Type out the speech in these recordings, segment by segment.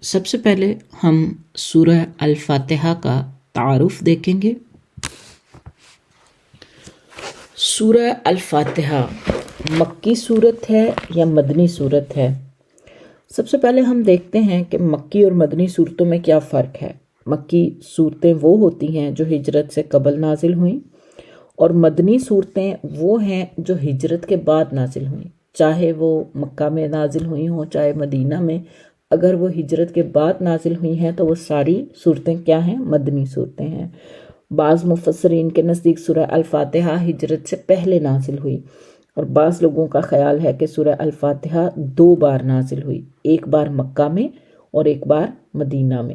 سب سے پہلے ہم سورہ الفاتحہ کا تعارف دیکھیں گے۔ سورہ الفاتحہ مکی صورت ہے یا مدنی صورت ہے؟ سب سے پہلے ہم دیکھتے ہیں کہ مکی اور مدنی صورتوں میں کیا فرق ہے۔ مکی صورتیں وہ ہوتی ہیں جو ہجرت سے قبل نازل ہوئیں، اور مدنی صورتیں وہ ہیں جو ہجرت کے بعد نازل ہوئیں، چاہے وہ مکہ میں نازل ہوئی ہوں چاہے مدینہ میں۔ اگر وہ ہجرت کے بعد نازل ہوئی ہیں تو وہ ساری صورتیں کیا ہیں؟ مدنی صورتیں ہیں۔ بعض مفسرین کے نزدیک سورہ الفاتحہ ہجرت سے پہلے نازل ہوئی، اور بعض لوگوں کا خیال ہے کہ سورہ الفاتحہ 2 بار نازل ہوئی، ایک بار مکہ میں اور ایک بار مدینہ میں۔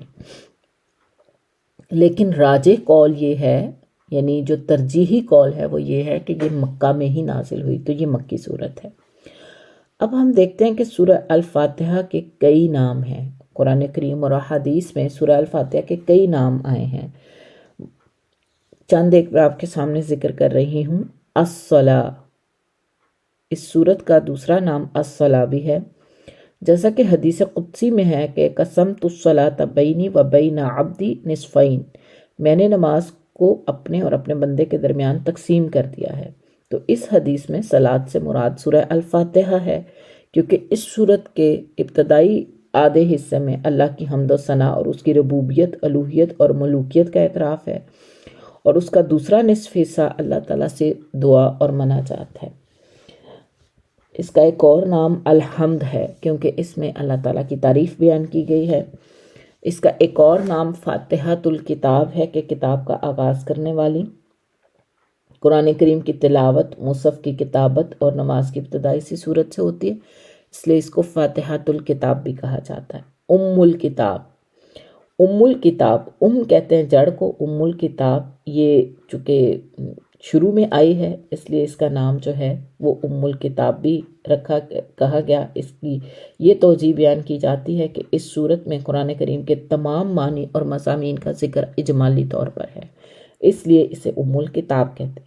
لیکن راجح قول یہ ہے، یعنی جو ترجیحی قول ہے وہ یہ ہے کہ یہ مکہ میں ہی نازل ہوئی، تو یہ مکی صورت ہے۔ اب ہم دیکھتے ہیں کہ سورہ الفاتحہ کے کئی نام ہیں۔ قرآن کریم اور احادیث میں سورہ الفاتحہ کے کئی نام آئے ہیں۔ چند ایک میں آپ کے سامنے ذکر کر رہی ہوں۔ الصلاۃ، اس سورت کا دوسرا نام الصلاۃ بھی ہے، جیسا کہ حدیث قدسی میں ہے کہ قسمت الصلاۃ بینی و بین عبدی نصفین، میں نے نماز کو اپنے اور اپنے بندے کے درمیان تقسیم کر دیا ہے۔ تو اس حدیث میں صلاۃ سے مراد سورہ الفاتحہ ہے، کیونکہ اس سورت کے ابتدائی آدھے حصے میں اللہ کی حمد و ثنا اور اس کی ربوبیت، الوہیت اور ملوکیت کا اعتراف ہے، اور اس کا دوسرا نصف حصہ اللہ تعالیٰ سے دعا اور مناجات ہے۔ اس کا ایک اور نام الحمد ہے، کیونکہ اس میں اللہ تعالیٰ کی تعریف بیان کی گئی ہے۔ اس کا ایک اور نام فاتحۃ الکتاب ہے کہ کتاب کا آغاز کرنے والی۔ قرآن کریم کی تلاوت، مصحف کی کتابت اور نماز کی ابتدا اسی صورت سے ہوتی ہے، اس لیے اس کو فاتحۃ الکتاب بھی کہا جاتا ہے۔ ام الکتاب، ام الکتاب، کہتے ہیں جڑ کو، ام الکتاب یہ چونکہ شروع میں آئی ہے اس لیے اس کا نام جو ہے وہ ام الکتاب بھی کہا گیا۔ اس کی یہ توجیہ بیان کی جاتی ہے کہ اس صورت میں قرآن کریم کے تمام معنی اور مضامین کا ذکر اجمالی طور پر ہے، اس لیے اسے ام الکتاب کہتے ہیں۔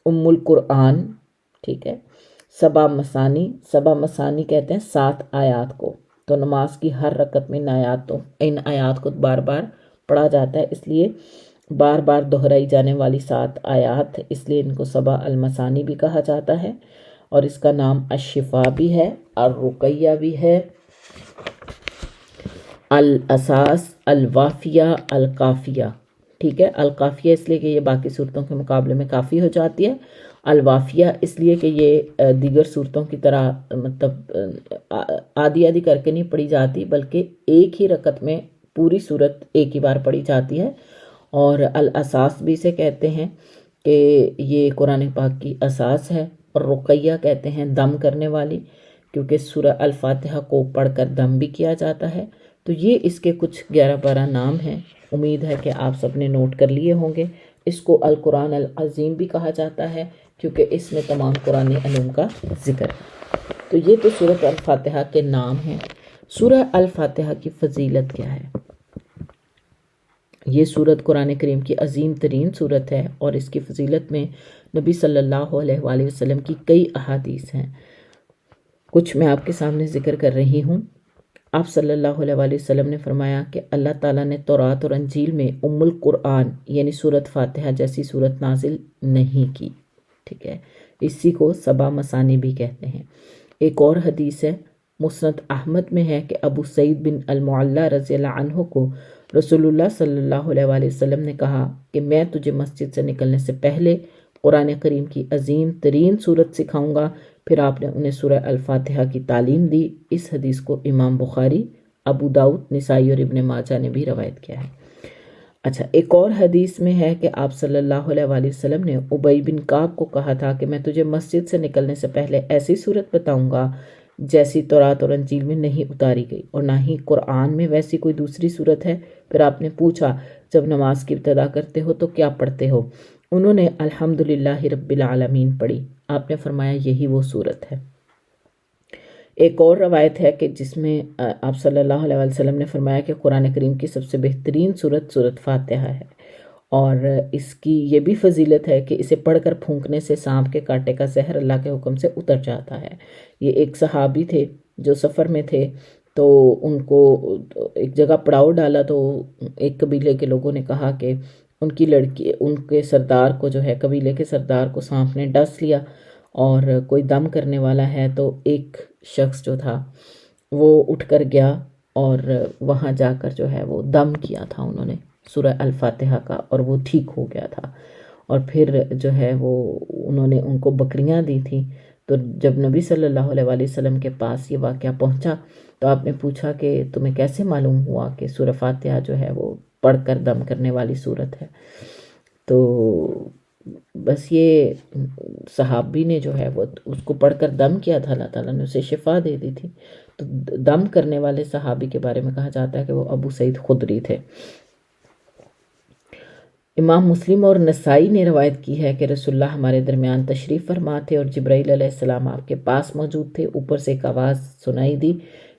ام القرآن، ٹھیک ہے۔ سبع مثانی کہتے ہیں 7 آیات کو، تو نماز کی ہر رکعت میں ان آیات کو بار بار پڑھا جاتا ہے، اس لیے بار بار دہرائی جانے والی 7 آیات، اس لیے ان کو سبع المثانی بھی کہا جاتا ہے۔ اور اس کا نام الشفا بھی ہے، الرقیہ بھی ہے، الاساس، الوافیہ، الکافیہ، ٹھیک ہے۔ الکافیہ اس لیے کہ یہ باقی صورتوں کے مقابلے میں کافی ہو جاتی ہے، الوافیہ اس لیے کہ یہ دیگر صورتوں کی طرح مطلب آدھی آدھی کر کے نہیں پڑھی جاتی، بلکہ ایک ہی رکعت میں پوری صورت ایک ہی بار پڑھی جاتی ہے۔ اور الاساس بھی اسے کہتے ہیں کہ یہ قرآن پاک کی اساس ہے، اور رقیہ کہتے ہیں دم کرنے والی، کیونکہ سورہ الفاتحہ کو پڑھ کر دم بھی کیا جاتا ہے۔ تو یہ اس کے کچھ 11-12 نام ہیں، امید ہے کہ آپ سب نے نوٹ کر لیے ہوں گے۔ اس کو القرآن العظیم بھی کہا جاتا ہے، کیونکہ اس میں تمام قرآنی علوم کا ذکر ہے۔ تو یہ تو سورۃ الفاتحہ کے نام ہیں۔ سورہ الفاتحہ کی فضیلت کیا ہے؟ یہ سورت قرآن کریم کی عظیم ترین سورت ہے، اور اس کی فضیلت میں نبی صلی اللہ علیہ وآلہ وسلم کی کئی احادیث ہیں۔ کچھ میں آپ کے سامنے ذکر کر رہی ہوں۔ آپ صلی اللہ علیہ وآلہ وسلم نے فرمایا کہ اللہ تعالیٰ نے تورات اور انجیل میں ام القرآن یعنی سورت فاتحہ جیسی سورت نازل نہیں کی، ٹھیک ہے۔ اسی کو سبع مثانی بھی کہتے ہیں۔ ایک اور حدیث ہے، مسند احمد میں ہے کہ ابو سعید بن المعلیٰ رضی اللہ عنہ کو رسول اللہ صلی اللہ علیہ وآلہ وسلم نے کہا کہ میں تجھے مسجد سے نکلنے سے پہلے قرآن کریم کی عظیم ترین سورت سکھاؤں گا۔ پھر آپ نے انہیں سورہ الفاتحہ کی تعلیم دی۔ اس حدیث کو امام بخاری، ابو داؤد، نسائی اور ابن ماجہ نے بھی روایت کیا ہے۔ اچھا، ایک اور حدیث میں ہے کہ آپ صلی اللہ علیہ وآلہ وسلم نے ابی بن کعب کو کہا تھا کہ میں تجھے مسجد سے نکلنے سے پہلے ایسی سورت بتاؤں گا جیسی تورات اور انجیل میں نہیں اتاری گئی، اور نہ ہی قرآن میں ویسی کوئی دوسری سورت ہے۔ پھر آپ نے پوچھا جب نماز کی ابتدا کرتے ہو تو کیا پڑھتے ہو؟ انہوں نے الحمدللہ رب العالمین پڑھی۔ آپ نے فرمایا یہی وہ سورت ہے۔ ایک اور روایت ہے کہ جس میں آپ صلی اللہ علیہ وسلم نے فرمایا کہ قرآن کریم کی سب سے بہترین سورت فاتحہ ہے، اور اس کی یہ بھی فضیلت ہے کہ اسے پڑھ کر پھونکنے سے سانپ کے کاٹے کا زہر اللہ کے حکم سے اتر جاتا ہے۔ یہ ایک صحابی تھے جو سفر میں تھے، تو ان کو ایک جگہ پڑاؤ ڈالا، تو ایک قبیلے کے لوگوں نے کہا کہ ان کی لڑکی، ان کے سردار کو جو ہے، قبیلے کے سردار کو سانپ نے ڈس لیا اور کوئی دم کرنے والا ہے۔ تو ایک شخص جو تھا وہ اٹھ کر گیا اور وہاں جا کر جو ہے وہ دم کیا تھا انہوں نے سورہ الفاتحہ کا، اور وہ ٹھیک ہو گیا تھا۔ اور پھر جو ہے وہ انہوں نے ان کو بکریاں دی تھیں۔ تو جب نبی صلی اللہ علیہ وآلہ وسلم کے پاس یہ واقعہ پہنچا تو آپ نے پوچھا کہ تمہیں کیسے معلوم ہوا کہ سورہ فاتحہ جو ہے وہ پڑھ کر دم کرنے والی صورت ہے؟ تو بس یہ صحابی نے جو ہے وہ اس کو پڑھ کر دم کیا تھا، اللہ تعالیٰ نے اسے شفا دے دی تھی۔ تو دم کرنے والے صحابی کے بارے میں کہا جاتا ہے کہ وہ ابو سعید خدری تھے۔ امام مسلم اور نسائی نے روایت کی ہے کہ رسول اللہ ہمارے درمیان تشریف فرما تھے اور جبرائیل علیہ السلام آپ کے پاس موجود تھے۔ اوپر سے ایک آواز سنائی دی۔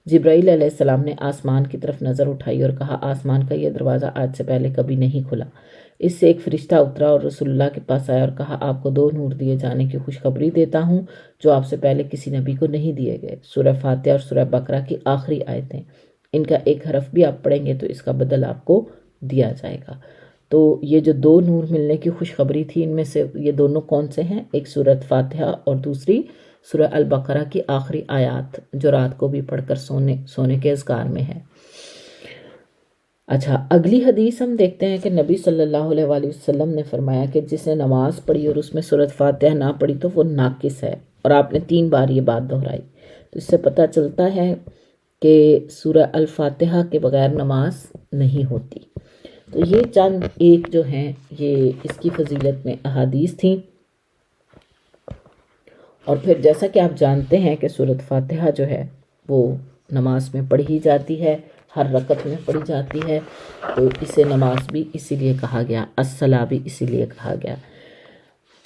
جبرائیل علیہ السلام نے آسمان کی طرف نظر اٹھائی اور کہا، آسمان کا یہ دروازہ آج سے پہلے کبھی نہیں کھلا۔ اس سے ایک فرشتہ اترا اور رسول اللہ کے پاس آیا اور کہا، آپ کو 2 نور دیے جانے کی خوشخبری دیتا ہوں جو آپ سے پہلے کسی نبی کو نہیں دیے گئے۔ سورہ فاتحہ اور سورہ بقرہ کی آخری آیتیں، ان کا ایک حرف بھی آپ پڑھیں گے تو اس کا بدل آپ کو دیا جائے گا۔ تو یہ جو 2 نور ملنے کی خوشخبری تھی، ان میں سے یہ دونوں کون سے ہیں؟ ایک سورۃ فاتحہ اور دوسری سورہ البقرہ کی آخری آیات، جو رات کو بھی پڑھ کر سونے کے اذکار میں ہے۔ اچھا، اگلی حدیث ہم دیکھتے ہیں کہ نبی صلی اللہ علیہ وآلہ وسلم نے فرمایا کہ جس نے نماز پڑھی اور اس میں سورۃ فاتحہ نہ پڑھی تو وہ ناقص ہے، اور آپ نے 3 بار یہ بات دہرائی۔ تو اس سے پتہ چلتا ہے کہ سورہ الفاتحہ کے بغیر نماز نہیں ہوتی۔ تو یہ چند ایک جو ہیں یہ اس کی فضیلت میں احادیث تھیں۔ اور پھر جیسا کہ آپ جانتے ہیں کہ سورۃ فاتحہ جو ہے وہ نماز میں پڑھی جاتی ہے، ہر رکعت میں پڑھی جاتی ہے، تو اسے نماز بھی اسی لیے کہا گیا، الصلاۃ بھی اسی لیے کہا گیا۔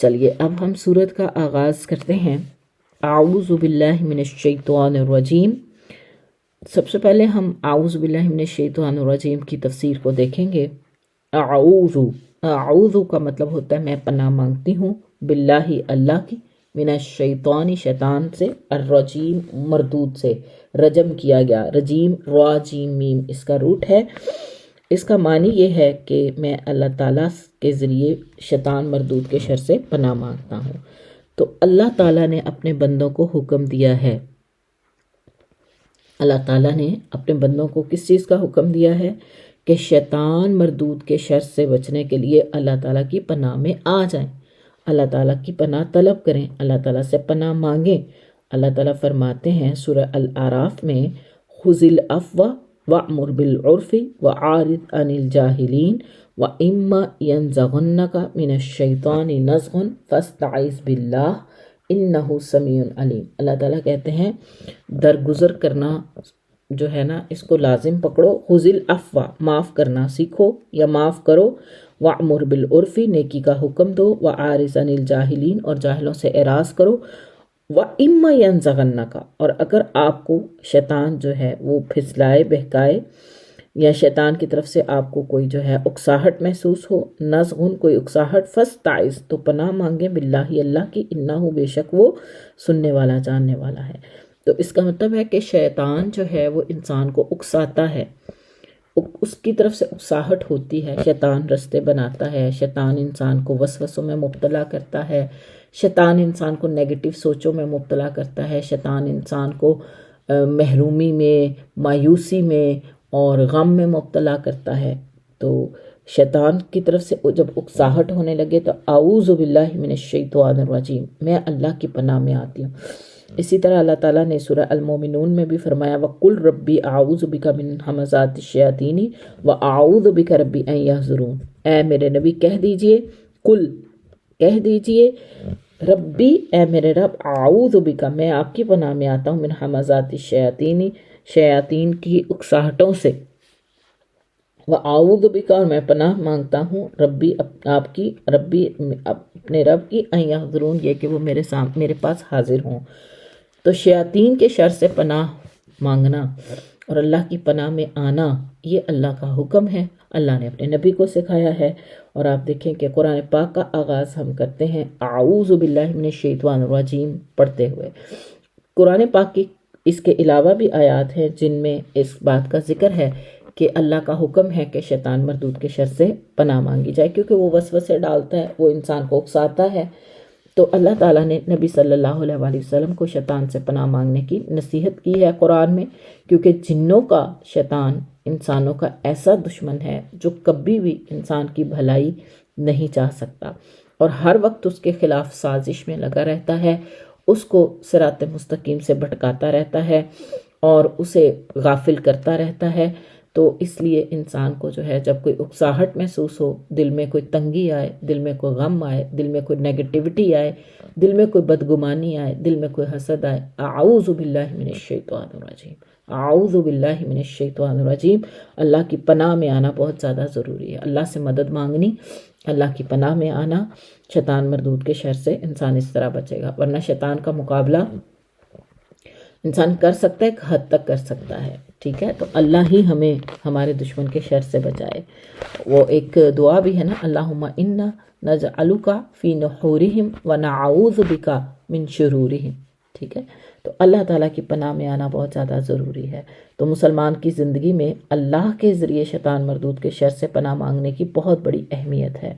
چلیے اب ہم سورت کا آغاز کرتے ہیں۔ اعوذ باللہ من الشیطان الرجیم۔ سب سے پہلے ہم اعوذ باللہ من الشیطان الرجیم کی تفسیر کو دیکھیں گے۔ اعوذ کا مطلب ہوتا ہے میں پناہ مانگتی ہوں، باللہ اللہ کی، من الشیطان شیطان سے، الرجیم مردود سے، رجم کیا گیا، رجیم را جیم میم اس کا روٹ ہے۔ اس کا معنی یہ ہے کہ میں اللہ تعالیٰ کے ذریعے شیطان مردود کے شر سے پناہ مانگتا ہوں۔ تو اللہ تعالیٰ نے اپنے بندوں کو حکم دیا ہے، اللہ تعالیٰ نے اپنے بندوں کو کس چیز کا حکم دیا ہے؟ کہ شیطان مردود کے شر سے بچنے کے لیے اللہ تعالیٰ کی پناہ میں آ جائیں، اللہ تعالیٰ کی پناہ طلب کریں، اللہ تعالیٰ سے پناہ مانگیں۔ اللہ تعالیٰ فرماتے ہیں سورہ الاعراف میں، خذ العفو وأمر بالعرف وأعرض عن الجاہلین وإما ينزغنک من الشیطان نزغ فاستعذ باللہ انہ سمیع علیم۔ اللہ تعالیٰ کہتے ہیں درگزر کرنا جو ہے نا اس کو لازم پکڑو، خذ العفو معاف کرنا سیکھو یا معاف کرو، وأمر بالعرف نیکی کا حکم دو، وأعرض عن الجاہلین اور جاہلوں سے اعراض کرو، وإما ينزغنک اور اگر آپ کو شیطان جو ہے وہ پھسلائے بہکائے یا شیطان کی طرف سے آپ کو کوئی جو ہے اکساہٹ محسوس ہو، نزغن کوئی اکساہٹ، فاستعذ تو پناہ مانگیں باللہ اللہ کی، انہ بے شک وہ سننے والا جاننے والا ہے۔ تو اس کا مطلب ہے کہ شیطان جو ہے وہ انسان کو اکساتا ہے، اس کی طرف سے اکساہٹ ہوتی ہے، شیطان رستے بناتا ہے، شیطان انسان کو وسوسوں میں مبتلا کرتا ہے، شیطان انسان کو نیگیٹو سوچوں میں مبتلا کرتا ہے، شیطان انسان کو محرومی میں، مایوسی میں اور غم میں مبتلا کرتا ہے۔ تو شیطان کی طرف سے جب اکساہٹ ہونے لگے تو اعوذ باللہ من الشیطان الرجیم، میں اللہ کی پناہ میں آتی ہوں۔ اسی طرح اللہ تعالیٰ نے سورہ المومنون میں بھی فرمایا، وَقُلْ رَبِّ أَعُوذُ بِكَ مِنْ ہَمَزَاتِ الشَّيَاطِينِ وَأَعُوذُ بِكَ رَبِّ أَنْ يَحْضُرُونِ۔ اے میرے نبی کہہ دیجئے، کل کہہ دیجئے، ربی اے میرے رب، اعوذ بک میں آپ کی پناہ میں آتا ہوں، من ہمزات الشیاطین شیاطین کی اکساہٹوں سے، وَأَعُوذُ بِكَ اور میں پناہ مانگتا ہوں ربی آپ کی، ربی اپنے رب کی، ان یحضرون یہ کہ وہ میرے پاس حاضر ہوں۔ تو شیاطین کے شر سے پناہ مانگنا اور اللہ کی پناہ میں آنا یہ اللہ کا حکم ہے، اللہ نے اپنے نبی کو سکھایا ہے۔ اور آپ دیکھیں کہ قرآن پاک کا آغاز ہم کرتے ہیں اعوذ باللہ من الشیطان الرجیم پڑھتے ہوئے۔ قرآن پاک کی اس کے علاوہ بھی آیات ہیں جن میں اس بات کا ذکر ہے کہ اللہ کا حکم ہے کہ شیطان مردود کے شر سے پناہ مانگی جائے، کیونکہ وہ وسوسے ڈالتا ہے، وہ انسان کو اکساتا ہے۔ تو اللہ تعالیٰ نے نبی صلی اللہ علیہ وآلہ وسلم کو شیطان سے پناہ مانگنے کی نصیحت کی ہے قرآن میں، کیونکہ جنوں کا شیطان انسانوں کا ایسا دشمن ہے جو کبھی بھی انسان کی بھلائی نہیں چاہ سکتا، اور ہر وقت اس کے خلاف سازش میں لگا رہتا ہے، اس کو صراط مستقیم سے بھٹکاتا رہتا ہے اور اسے غافل کرتا رہتا ہے۔ تو اس لیے انسان کو جو ہے جب کوئی اکساہٹ محسوس ہو، دل میں کوئی تنگی آئے، دل میں کوئی غم آئے، دل میں کوئی نیگیٹیوٹی آئے، دل میں کوئی بدگمانی آئے، دل میں کوئی حسد آئے، اعوذ باللہ من الشیطان الرجیم، اعوذ باللہ من الشیطان الرجیم، اللہ کی پناہ میں آنا بہت زیادہ ضروری ہے۔ اللہ سے مدد مانگنی، اللہ کی پناہ میں آنا، شیطان مردود کے شر سے انسان اس طرح بچے گا، ورنہ شیطان کا مقابلہ انسان کر سکتا ہے، ایک حد تک کر سکتا ہے، ٹھیک ہے۔ تو اللہ ہی ہمیں ہمارے دشمن کے شر سے بچائے۔ وہ ایک دعا بھی ہے نا، اللہم انا نجعلک فی نحورہم ونعوذ بک من شرورہم، ٹھیک ہے۔ تو اللہ تعالیٰ کی پناہ میں آنا بہت زیادہ ضروری ہے۔ تو مسلمان کی زندگی میں اللہ کے ذریعے شیطان مردود کے شر سے پناہ مانگنے کی بہت بڑی اہمیت ہے۔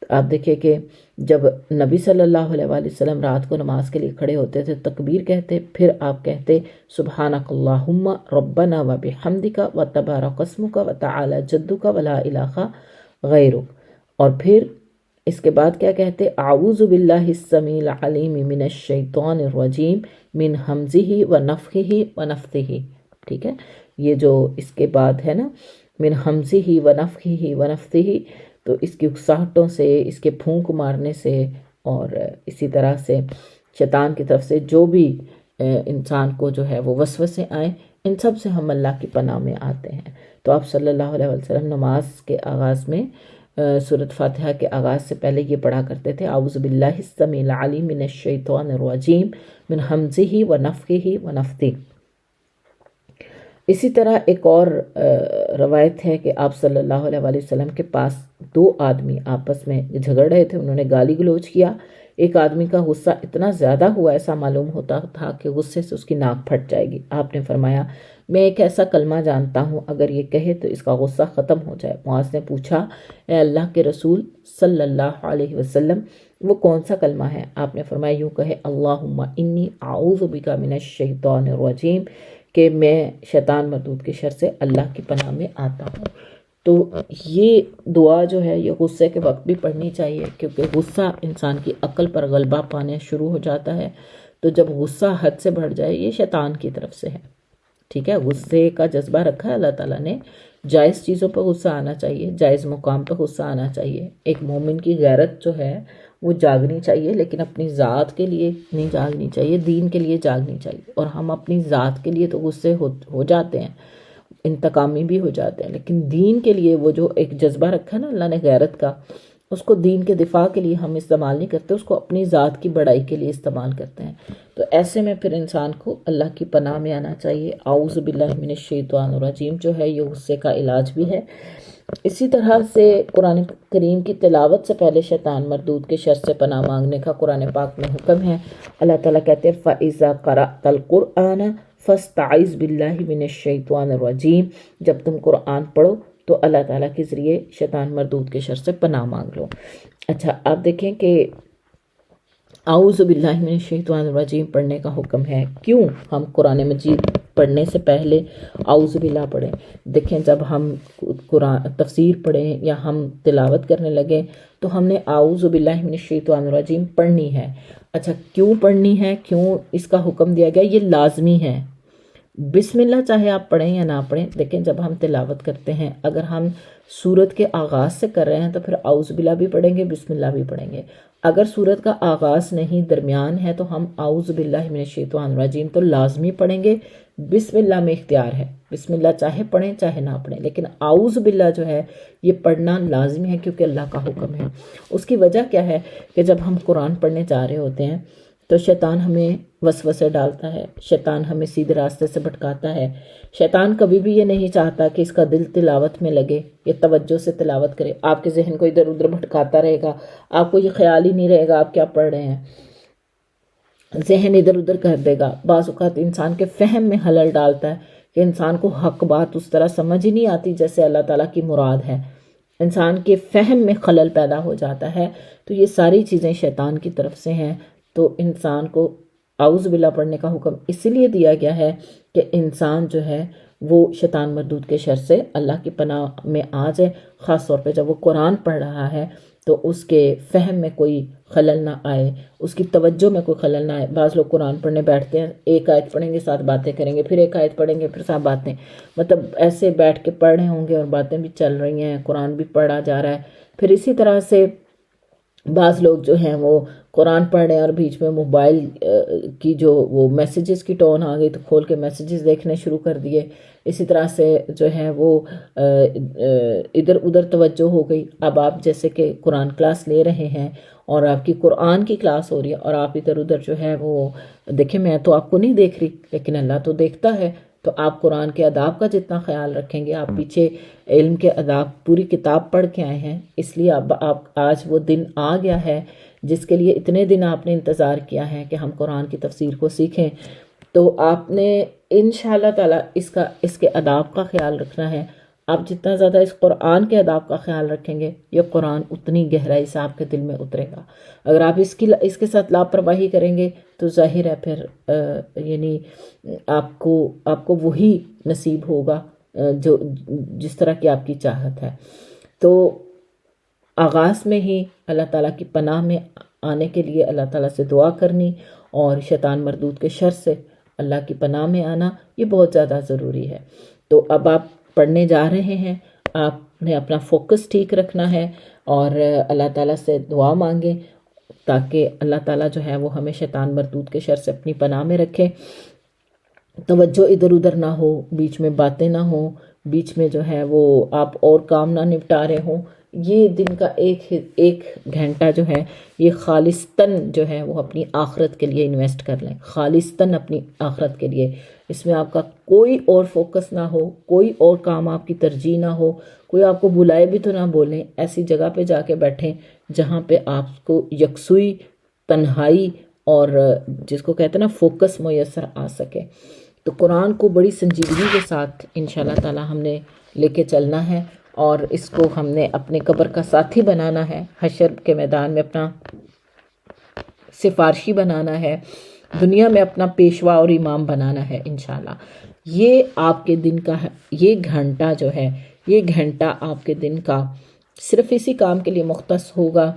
آپ دیکھیں کہ جب نبی صلی اللہ علیہ وآلہ وسلم رات کو نماز کے لیے کھڑے ہوتے تھے، تکبیر کہتے، پھر آپ کہتے سبحانک اللہم ربنا و بحمدک و تبارک اسمک و تعالی جدک و لا الہ غیرک، اور پھر اس کے بعد کیا کہتے، اعوذ باللہ السمیع العلیم من الشیطان الرجیم من ہمزہ و نفخہ و نفثہ، ٹھیک ہے۔ یہ جو اس کے بعد ہے نا، من ہمزہ و نفخہ و نفثہ، تو اس کی اکساہٹوں سے، اس کے پھونک مارنے سے، اور اسی طرح سے شیطان کی طرف سے جو بھی انسان کو جو ہے وہ وسوسے آئیں، ان سب سے ہم اللہ کی پناہ میں آتے ہیں۔ تو آپ صلی اللہ علیہ وسلم نماز کے آغاز میں سورۃ فاتحہ کے آغاز سے پہلے یہ پڑھا کرتے تھے، اعوذ باللہ السمیع العلیم من الشیطان الرجیم من ہمزہ و نفخہ و نفثہ۔ اسی طرح ایک اور روایت ہے کہ آپ صلی اللہ علیہ وآلہ وسلم کے پاس دو آدمی آپس میں جھگڑ رہے تھے، انہوں نے گالی گلوچ کیا، ایک آدمی کا غصہ اتنا زیادہ ہوا، ایسا معلوم ہوتا تھا کہ غصے سے اس کی ناک پھٹ جائے گی۔ آپ نے فرمایا میں ایک ایسا کلمہ جانتا ہوں، اگر یہ کہے تو اس کا غصہ ختم ہو جائے۔ معاذ نے پوچھا اے اللہ کے رسول صلی اللہ علیہ وسلم وہ کون سا کلمہ ہے؟ آپ نے فرمایا یوں کہے اللہم انی اعوذ بک من الشیطان الرجیم، کہ میں شیطان مردود کے شر سے اللہ کی پناہ میں آتا ہوں۔ تو یہ دعا جو ہے یہ غصے کے وقت بھی پڑھنی چاہیے، کیونکہ غصہ انسان کی عقل پر غلبہ پانے شروع ہو جاتا ہے۔ تو جب غصہ حد سے بڑھ جائے، یہ شیطان کی طرف سے ہے، ٹھیک ہے۔ غصے کا جذبہ رکھا ہے اللہ تعالیٰ نے، جائز چیزوں پہ غصہ آنا چاہیے، جائز مقام پہ غصہ آنا چاہیے۔ ایک مومن کی غیرت جو ہے وہ جاگنی چاہیے، لیکن اپنی ذات کے لیے نہیں جاگنی چاہیے، دین کے لیے جاگنی چاہیے۔ اور ہم اپنی ذات کے لیے تو غصے ہو جاتے ہیں، انتقامی بھی ہو جاتے ہیں، لیکن دین کے لیے وہ جو ایک جذبہ رکھا ہے نا اللہ نے غیرت کا، اس کو دین کے دفاع کے لیے ہم استعمال نہیں کرتے، اس کو اپنی ذات کی بڑائی کے لیے استعمال کرتے ہیں۔ تو ایسے میں پھر انسان کو اللہ کی پناہ میں آنا چاہیے۔ اعوذ باللہ من الشیطان الرجیم جو ہے یہ غصے کا علاج بھی ہے۔ اسی طرح سے قرآن کریم کی تلاوت سے پہلے شیطان مردود کے شر سے پناہ مانگنے کا قرآن پاک میں حکم ہے۔ اللہ تعالیٰ کہتے ہیں فَإِذَا قَرَأْتَ الْقُرْآنَ فَاسْتَعِذْ بِاللَّهِ مِنَ الشَّيْطَانِ الرَّجِيمِ، جب تم قرآن پڑھو تو اللہ تعالیٰ کے ذریعے شیطان مردود کے شر سے پناہ مانگ لو۔ اچھا آپ دیکھیں کہ اعوذ باللہ من الشیطان الرجیم پڑھنے کا حکم ہے۔ کیوں ہم قرآن مجید پڑھنے سے پہلے اعوذ باللہ پڑھیں؟ دیکھیں جب ہم قرآن تفسیر پڑھیں یا ہم تلاوت کرنے لگیں تو ہم نے اعوذ باللہ من الشیطان الرجیم پڑھنی ہے۔ اچھا کیوں پڑھنی ہے، کیوں اس کا حکم دیا گیا؟ یہ لازمی ہے۔ بسم اللہ چاہے آپ پڑھیں یا نہ پڑھیں، لیکن جب ہم تلاوت کرتے ہیں اگر ہم سورت کے آغاز سے کر رہے ہیں تو پھر اعوذ باللہ بھی پڑھیں گے، بسم اللہ بھی پڑھیں گے۔ اگر سورت کا آغاز نہیں درمیان ہے تو ہم اعوذ باللہ من الشیطان الرجیم تو لازمی پڑھیں گے، بسم اللہ میں اختیار ہے، بسم اللہ چاہے پڑھیں چاہے نہ پڑھیں، لیکن اعوذ باللہ جو ہے یہ پڑھنا لازمی ہے کیونکہ اللہ کا حکم ہے۔ اس کی وجہ کیا ہے کہ جب ہم قرآن پڑھنے جا رہے ہوتے ہیں تو شیطان ہمیں وسوسے ڈالتا ہے، شیطان ہمیں سیدھے راستے سے بھٹکاتا ہے۔ شیطان کبھی بھی یہ نہیں چاہتا کہ اس کا دل تلاوت میں لگے، یہ توجہ سے تلاوت کرے۔ آپ کے ذہن کو ادھر ادھر بھٹکاتا رہے گا، آپ کو یہ خیال ہی نہیں رہے گا آپ کیا پڑھ رہے ہیں۔ ذہن ادھر ادھر کر دے گا، بعض اوقات انسان کے فہم میں خلل ڈالتا ہے کہ انسان کو حق بات اس طرح سمجھ ہی نہیں آتی جیسے اللہ تعالیٰ کی مراد ہے، انسان کے فہم میں خلل پیدا ہو جاتا ہے۔ تو یہ ساری چیزیں شیطان کی طرف سے ہیں، تو انسان کو اعوذ باللہ پڑھنے کا حکم اسی لیے دیا گیا ہے کہ انسان جو ہے وہ شیطان مردود کے شر سے اللہ کی پناہ میں آ جائے، خاص طور پہ جب وہ قرآن پڑھ رہا ہے تو اس کے فہم میں کوئی خلل نہ آئے، اس کی توجہ میں کوئی خلل نہ آئے۔ بعض لوگ قرآن پڑھنے بیٹھتے ہیں، ایک آیت پڑھیں گے 7 باتیں کریں گے، پھر ایک آیت پڑھیں گے پھر 7 باتیں، مطلب ایسے بیٹھ کے پڑھ رہے ہوں گے اور باتیں بھی چل رہی ہیں، قرآن بھی پڑھا جا رہا ہے۔ پھر اسی طرح سے بعض لوگ جو ہیں وہ قرآن پڑھ رہے ہیں اور بیچ میں موبائل کی جو وہ میسیجز کی ٹون آ گئی تو کھول کے میسیجز دیکھنے شروع کر دیے، اسی طرح سے جو ہے وہ ادھر ادھر توجہ ہو گئی۔ اب آپ جیسے کہ قرآن کلاس لے رہے ہیں اور آپ کی قرآن کی کلاس ہو رہی ہے اور آپ ادھر ادھر جو ہے وہ دیکھیں، میں تو آپ کو نہیں دیکھ رہی لیکن اللہ تو دیکھتا ہے، تو آپ قرآن کے آداب کا جتنا خیال رکھیں گے، آپ پیچھے علم کے آداب پوری کتاب پڑھ کے آئے ہیں، اس لیے آپ آج وہ دن آ گیا ہے جس کے لیے اتنے دن آپ نے انتظار کیا ہے کہ ہم قرآن کی تفسیر کو سیکھیں، تو آپ نے انشاءاللہ تعالی اس کے آداب کا خیال رکھنا ہے۔ آپ جتنا زیادہ اس قرآن کے آداب کا خیال رکھیں گے، یہ قرآن اتنی گہرائی سے آپ کے دل میں اترے گا۔ اگر آپ اس کے ساتھ لاپرواہی کریں گے تو ظاہر ہے پھر یعنی آپ کو وہی نصیب ہوگا جو جس طرح کی آپ کی چاہت ہے۔ تو آغاز میں ہی اللہ تعالیٰ کی پناہ میں آنے کے لیے اللہ تعالیٰ سے دعا کرنی اور شیطان مردود کے شر سے اللہ کی پناہ میں آنا، یہ بہت زیادہ ضروری ہے۔ تو اب آپ پڑھنے جا رہے ہیں، آپ نے اپنا فوکس ٹھیک رکھنا ہے اور اللہ تعالیٰ سے دعا مانگیں تاکہ اللہ تعالیٰ جو ہے وہ ہمیں شیطان مردود کے شر سے اپنی پناہ میں رکھے، توجہ ادھر ادھر نہ ہو، بیچ میں باتیں نہ ہوں، بیچ میں جو ہے وہ آپ اور کام نہ نپٹا رہے ہوں۔ یہ دن کا ایک گھنٹہ جو ہے یہ خالصتاً جو ہے وہ اپنی آخرت کے لیے انویسٹ کر لیں، خالصتاً اپنی آخرت کے لیے۔ اس میں آپ کا کوئی اور فوکس نہ ہو، کوئی اور کام آپ کی ترجیح نہ ہو، کوئی آپ کو بلائے بھی تو نہ بولیں، ایسی جگہ پہ جا کے بیٹھیں جہاں پہ آپ کو یکسوئی، تنہائی اور جس کو کہتے ہیں نا فوکس میسر آ سکے۔ تو قرآن کو بڑی سنجیدگی کے ساتھ انشاءاللہ تعالی ہم نے لے کے چلنا ہے اور اس کو ہم نے اپنے قبر کا ساتھی بنانا ہے، حشر کے میدان میں اپنا سفارشی بنانا ہے، دنیا میں اپنا پیشوا اور امام بنانا ہے انشاءاللہ۔ یہ آپ کے دن کا یہ گھنٹہ جو ہے، یہ گھنٹہ آپ کے دن کا صرف اسی کام کے لیے مختص ہوگا۔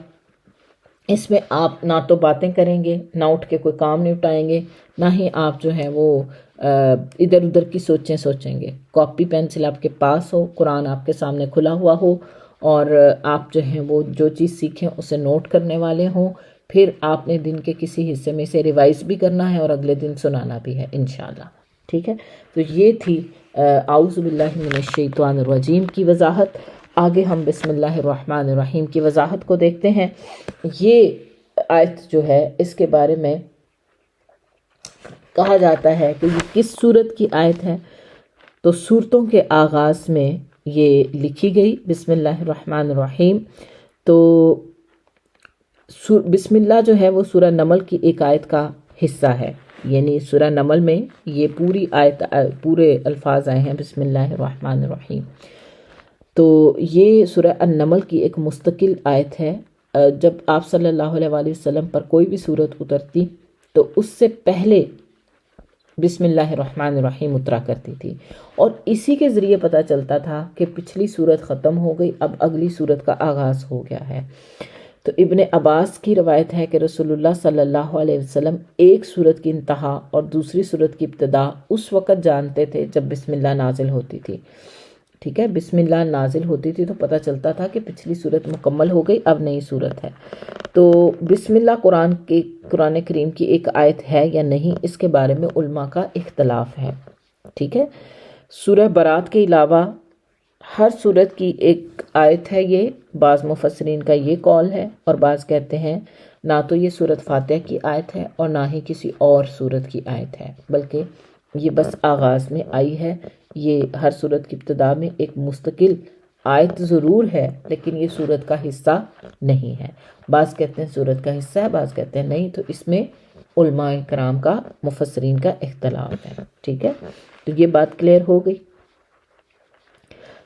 اس میں آپ نہ تو باتیں کریں گے، نہ اٹھ کے کوئی کام نپٹائیں گے، نہ ہی آپ جو ہے وہ ادھر ادھر کی سوچیں گے۔ کاپی پینسل آپ کے پاس ہو، قرآن آپ کے سامنے کھلا ہوا ہو اور آپ جو ہیں وہ جو چیز سیکھیں اسے نوٹ کرنے والے ہوں، پھر آپ نے دن کے کسی حصے میں سے ریوائز بھی کرنا ہے اور اگلے دن سنانا بھی ہے انشاءاللہ، ٹھیک ہے۔ تو یہ تھی اعوذ باللہ من الشیطان الرجیم کی وضاحت۔ آگے ہم بسم اللہ الرحمن الرحیم کی وضاحت کو دیکھتے ہیں۔ یہ آیت جو ہے اس کے بارے میں کہا جاتا ہے کہ یہ کس سورت کی آیت ہے، تو سورتوں کے آغاز میں یہ لکھی گئی بسم اللہ الرحمن الرحیم۔ تو بسم اللہ جو ہے وہ سورہ نمل کی ایک آیت کا حصہ ہے، یعنی سورہ نمل میں یہ پوری آیت پورے الفاظ آئے ہیں بسم اللہ الرحمن الرحیم۔ تو یہ سورہ النمل کی ایک مستقل آیت ہے۔ جب آپ صلی اللہ علیہ وآلہ وسلم پر کوئی بھی سورت اترتی تو اس سے پہلے بسم اللہ الرحمن الرحیم اترا کرتی تھی، اور اسی کے ذریعے پتہ چلتا تھا کہ پچھلی سورت ختم ہو گئی، اب اگلی سورت کا آغاز ہو گیا ہے۔ تو ابن عباس کی روایت ہے کہ رسول اللہ صلی اللہ علیہ وسلم ایک سورت کی انتہا اور دوسری سورت کی ابتدا اس وقت جانتے تھے جب بسم اللہ نازل ہوتی تھی، ٹھیک ہے، بسم اللہ نازل ہوتی تھی تو پتہ چلتا تھا کہ پچھلی سورت مکمل ہو گئی، اب نئی سورت ہے۔ تو بسم اللہ قرآن کریم کی ایک آیت ہے یا نہیں، اس کے بارے میں علماء کا اختلاف ہے، ٹھیک ہے۔ سورہ برات کے علاوہ ہر سورت کی ایک آیت ہے، یہ بعض مفسرین کا یہ قول ہے، اور بعض کہتے ہیں نہ تو یہ سورت فاتحہ کی آیت ہے اور نہ ہی کسی اور سورت کی آیت ہے، بلکہ یہ بس آغاز میں آئی ہے۔ یہ ہر سورت کی ابتدا میں ایک مستقل آیت ضرور ہے لیکن یہ سورت کا حصہ نہیں ہے. بعض کہتے ہیں سورت کا حصہ ہے، بعض کہتے ہیں نہیں. تو اس میں علماء کرام کا، مفسرین کا اختلاف ہے. ٹھیک ہے، تو یہ بات کلیئر ہو گئی.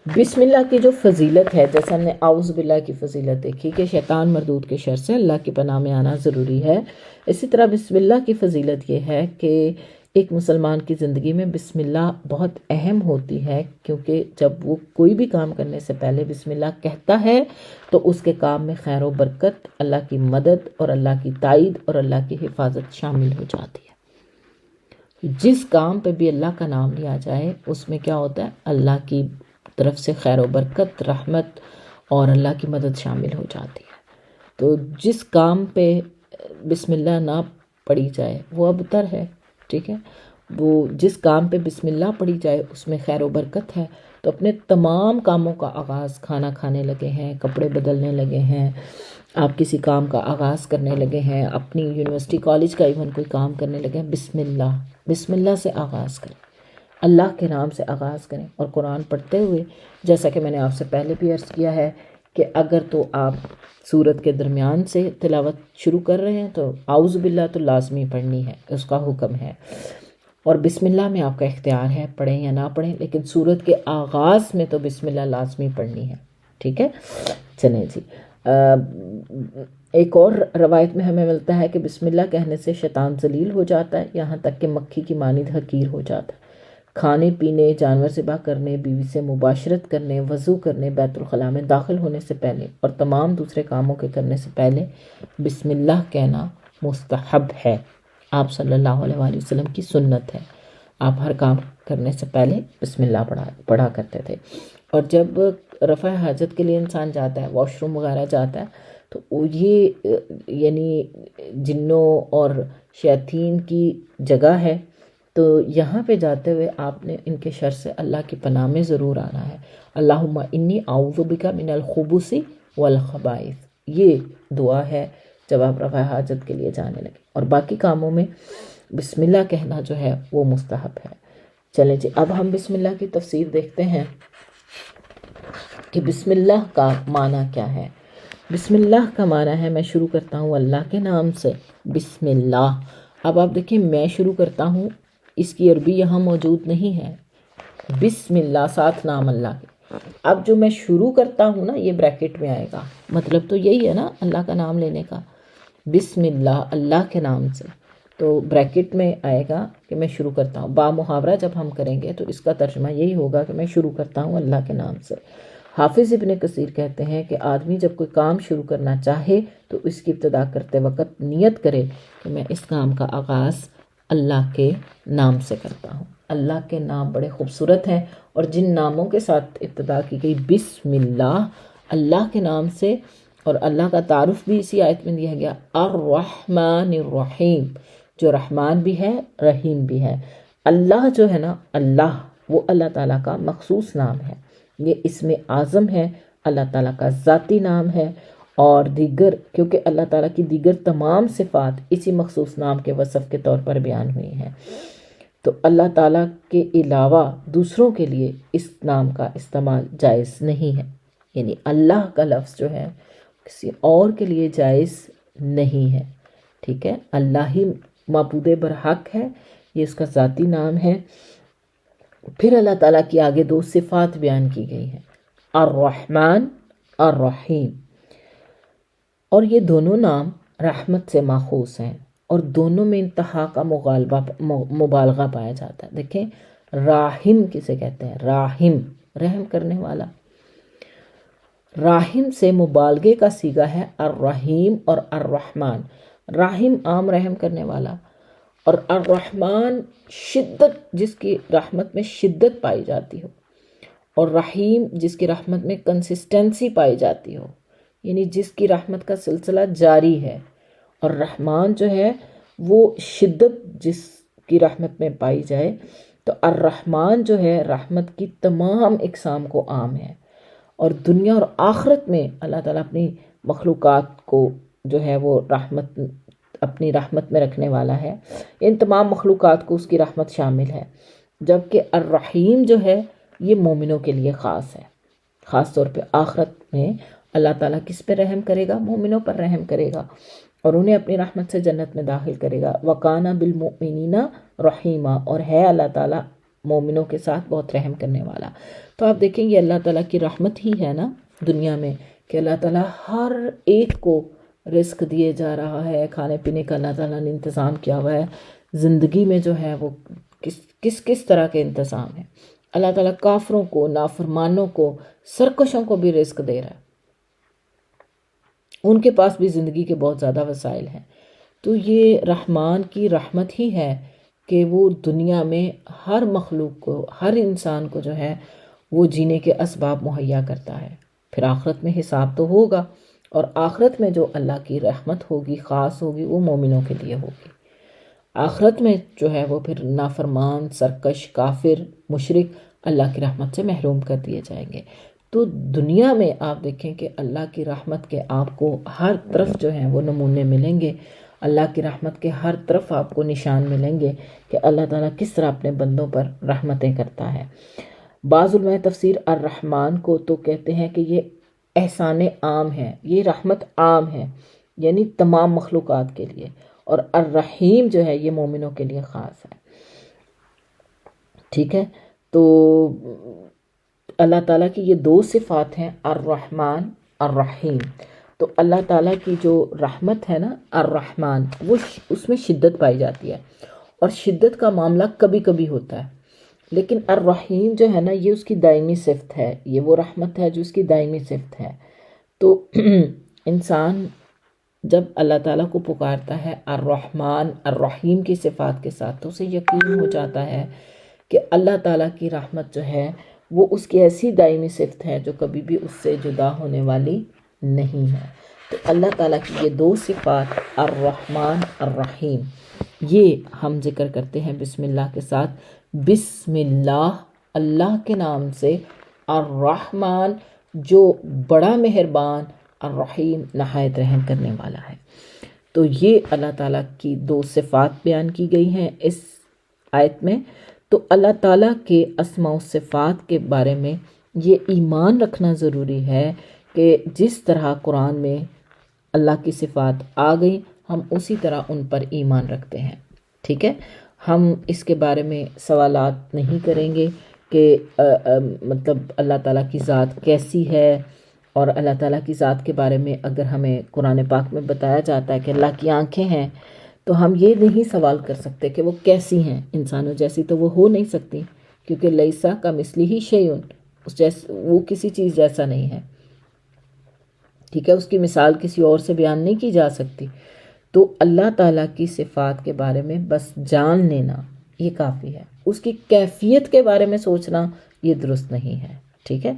بسم اللہ کی جو فضیلت ہے، جیسے ہم نے اعوذ باللہ کی فضیلت دیکھی کہ شیطان مردود کے شر سے اللہ کی پناہ میں آنا ضروری ہے، اسی طرح بسم اللہ کی فضیلت یہ ہے کہ ایک مسلمان کی زندگی میں بسم اللہ بہت اہم ہوتی ہے، کیونکہ جب وہ کوئی بھی کام کرنے سے پہلے بسم اللہ کہتا ہے تو اس کے کام میں خیر و برکت، اللہ کی مدد اور اللہ کی تائید اور اللہ کی حفاظت شامل ہو جاتی ہے. جس کام پہ بھی اللہ کا نام لیا جائے اس میں کیا ہوتا ہے؟ اللہ کی طرف سے خیر و برکت، رحمت اور اللہ کی مدد شامل ہو جاتی ہے. تو جس کام پہ بسم اللہ نہ پڑھی جائے وہ ابتر ہے. ٹھیک ہے، وہ جس کام پہ بسم اللہ پڑھی جائے اس میں خیر و برکت ہے. تو اپنے تمام کاموں کا آغاز، کھانا کھانے لگے ہیں، کپڑے بدلنے لگے ہیں، آپ کسی کام کا آغاز کرنے لگے ہیں، اپنی یونیورسٹی کالج کا ایون کوئی کام کرنے لگے ہیں، بسم اللہ سے آغاز کریں، اللہ کے نام سے آغاز کریں. اور قرآن پڑھتے ہوئے، جیسا کہ میں نے آپ سے پہلے بھی عرض کیا ہے کہ اگر تو آپ سورت کے درمیان سے تلاوت شروع کر رہے ہیں تو اعوذ باللہ تو لازمی پڑھنی ہے، اس کا حکم ہے. اور بسم اللہ میں آپ کا اختیار ہے پڑھیں یا نہ پڑھیں، لیکن سورت کے آغاز میں تو بسم اللہ لازمی پڑھنی ہے. ٹھیک ہے، چلیں جی. ایک اور روایت میں ہمیں ملتا ہے کہ بسم اللہ کہنے سے شیطان ذلیل ہو جاتا ہے، یہاں تک کہ مکھی کی مانند حقیر ہو جاتا ہے. کھانے پینے، جانور ذبح کرنے، بیوی سے مباشرت کرنے، وضو کرنے، بیت الخلاء میں داخل ہونے سے پہلے اور تمام دوسرے کاموں کے کرنے سے پہلے بسم اللہ کہنا مستحب ہے. آپ صلی اللہ علیہ وآلہ وسلم کی سنت ہے، آپ ہر کام کرنے سے پہلے بسم اللہ پڑھا کرتے تھے. اور جب رفع حاجت کے لیے انسان جاتا ہے، واش روم وغیرہ جاتا ہے، تو یہ یعنی جنوں اور شیاطین کی جگہ ہے. تو یہاں پہ جاتے ہوئے آپ نے ان کے شر سے اللہ کی پناہ میں ضرور آنا ہے. اللہم انی اعوذ بک من الخبث والخبائث، یہ دعا ہے جب آپ رفع حاجت کے لیے جانے لگے. اور باقی کاموں میں بسم اللہ کہنا جو ہے وہ مستحب ہے. چلیں جی، اب ہم بسم اللہ کی تفسیر دیکھتے ہیں کہ بسم اللہ کا معنی کیا ہے. بسم اللہ کا معنی ہے، میں شروع کرتا ہوں اللہ کے نام سے، بسم اللہ. اب آپ دیکھیں، میں شروع کرتا ہوں، اس کی عربی یہاں موجود نہیں ہے. بسم اللہ ساتھ نام اللہ کے. اب جو میں شروع کرتا ہوں نا، یہ بریکٹ میں آئے گا، مطلب تو یہی ہے نا اللہ کا نام لینے کا. بسم اللہ، اللہ کے نام سے، تو بریکٹ میں آئے گا کہ میں شروع کرتا ہوں. با محاورہ جب ہم کریں گے تو اس کا ترجمہ یہی ہوگا کہ میں شروع کرتا ہوں اللہ کے نام سے. حافظ ابن کثیر کہتے ہیں کہ آدمی جب کوئی کام شروع کرنا چاہے تو اس کی ابتدا کرتے وقت نیت کرے کہ میں اس کام کا آغاز اللہ کے نام سے کرتا ہوں. اللہ کے نام بڑے خوبصورت ہیں، اور جن ناموں کے ساتھ ابتدا کی گئی بسم اللہ، اللہ کے نام سے، اور اللہ کا تعارف بھی اسی آیت میں دیا گیا، الرحمن الرحیم، جو رحمان بھی ہے رحیم بھی ہے. اللہ جو ہے نا، اللہ، وہ اللہ تعالیٰ کا مخصوص نام ہے، یہ اسم اعظم ہے، اللہ تعالیٰ کا ذاتی نام ہے. اور دیگر، کیونکہ اللہ تعالیٰ کی دیگر تمام صفات اسی مخصوص نام کے وصف کے طور پر بیان ہوئی ہیں، تو اللہ تعالیٰ کے علاوہ دوسروں کے لیے اس نام کا استعمال جائز نہیں ہے. یعنی اللہ کا لفظ جو ہے کسی اور کے لیے جائز نہیں ہے. ٹھیک ہے، اللہ ہی معبود برحق ہے، یہ اس کا ذاتی نام ہے. پھر اللہ تعالیٰ کی آگے دو صفات بیان کی گئی ہیں، الرحمن، الرحیم، اور یہ دونوں نام رحمت سے ماخوذ ہیں، اور دونوں میں انتہا کا مبالغہ پایا جاتا ہے. دیکھیں، راحم کسے کہتے ہیں؟ راحم، رحم کرنے والا. راحم سے مبالغے کا صیغہ ہے الرحیم اور الرحمن. راحم عام رحم کرنے والا، اور الرحمن شدت، جس کی رحمت میں شدت پائی جاتی ہو، اور رحیم جس کی رحمت میں کنسسٹنسی پائی جاتی ہو، یعنی جس کی رحمت کا سلسلہ جاری ہے. اور رحمان جو ہے وہ شدت جس کی رحمت میں پائی جائے. تو الرحمن جو ہے رحمت کی تمام اقسام کو عام ہے، اور دنیا اور آخرت میں اللہ تعالیٰ اپنی مخلوقات کو جو ہے وہ اپنی رحمت میں رکھنے والا ہے. ان تمام مخلوقات کو اس کی رحمت شامل ہے. جبکہ الرحیم جو ہے یہ مومنوں کے لیے خاص ہے، خاص طور پہ آخرت میں اللہ تعالیٰ کس پہ رحم کرے گا؟ مومنوں پر رحم کرے گا اور انہیں اپنی رحمت سے جنت میں داخل کرے گا۔ وَقَانَ بِالْمُؤْمِنِينَ رَحِيمًا، اور ہے اللہ تعالیٰ مومنوں کے ساتھ بہت رحم کرنے والا۔ تو آپ دیکھیں یہ اللہ تعالیٰ کی رحمت ہی ہے نا دنیا میں، کہ اللہ تعالیٰ ہر ایک کو رزق دیے جا رہا ہے، کھانے پینے کا اللہ تعالیٰ نے انتظام کیا ہوا ہے۔ زندگی میں جو ہے وہ کس طرح کے انتظام ہے۔ اللہ تعالیٰ کافروں کو، نافرمانوں کو، سرکشوں کو بھی رزق دے رہا ہے، ان کے پاس بھی زندگی کے بہت زیادہ وسائل ہیں۔ تو یہ رحمان کی رحمت ہی ہے کہ وہ دنیا میں ہر مخلوق کو، ہر انسان کو جو ہے وہ جینے کے اسباب مہیا کرتا ہے۔ پھر آخرت میں حساب تو ہوگا، اور آخرت میں جو اللہ کی رحمت ہوگی، خاص ہوگی، وہ مومنوں کے لیے ہوگی۔ آخرت میں جو ہے وہ پھر نافرمان، سرکش، کافر، مشرک اللہ کی رحمت سے محروم کر دیے جائیں گے۔ تو دنیا میں آپ دیکھیں کہ اللہ کی رحمت کے آپ کو ہر طرف جو ہیں وہ نمونے ملیں گے، اللہ کی رحمت کے ہر طرف آپ کو نشان ملیں گے کہ اللہ تعالیٰ کس طرح اپنے بندوں پر رحمتیں کرتا ہے۔ بعض علماء تفسیر الرحمن کو تو کہتے ہیں کہ یہ احسان عام ہے، یہ رحمت عام ہے، یعنی تمام مخلوقات کے لیے، اور الرحیم جو ہے یہ مومنوں کے لیے خاص ہے۔ ٹھیک ہے، تو اللہ تعالیٰ کی یہ دو صفات ہیں، الرحمن، الرحیم۔ تو اللہ تعالیٰ کی جو رحمت ہے نا الرحمن، وہ اس میں شدت پائی جاتی ہے، اور شدت کا معاملہ کبھی کبھی ہوتا ہے، لیکن الرحیم جو ہے نا یہ اس کی دائمی صفت ہے، یہ وہ رحمت ہے جو اس کی دائمی صفت ہے۔ تو انسان جب اللہ تعالیٰ کو پکارتا ہے الرحمن الرحیم کی صفات کے ساتھ، تو اسے یقین ہو جاتا ہے کہ اللہ تعالیٰ کی رحمت جو ہے وہ اس کی ایسی دائمی صفت ہے جو کبھی بھی اس سے جدا ہونے والی نہیں ہے۔ تو اللہ تعالیٰ کی یہ دو صفات الرحمن الرحیم، یہ ہم ذکر کرتے ہیں بسم اللہ کے ساتھ۔ بسم اللہ، اللہ کے نام سے، الرحمن جو بڑا مہربان، الرحیم نہایت رحم کرنے والا ہے۔ تو یہ اللہ تعالیٰ کی دو صفات بیان کی گئی ہیں اس آیت میں۔ تو اللہ تعالیٰ کے اسماء و صفات کے بارے میں یہ ایمان رکھنا ضروری ہے کہ جس طرح قرآن میں اللہ کی صفات آ گئی، ہم اسی طرح ان پر ایمان رکھتے ہیں۔ ٹھیک ہے، ہم اس کے بارے میں سوالات نہیں کریں گے کہ مطلب اللہ تعالیٰ کی ذات کیسی ہے، اور اللہ تعالیٰ کی ذات کے بارے میں اگر ہمیں قرآن پاک میں بتایا جاتا ہے کہ اللہ کی آنکھیں ہیں، تو ہم یہ نہیں سوال کر سکتے کہ وہ کیسی ہیں، انسانوں جیسی تو وہ ہو نہیں سکتی، کیونکہ لیسا کمثلہ شیء، وہ کسی چیز جیسا نہیں ہے۔ ٹھیک ہے، اس کی مثال کسی اور سے بیان نہیں کی جا سکتی۔ تو اللہ تعالیٰ کی صفات کے بارے میں بس جان لینا یہ کافی ہے، اس کی کیفیت کے بارے میں سوچنا یہ درست نہیں ہے۔ ٹھیک ہے،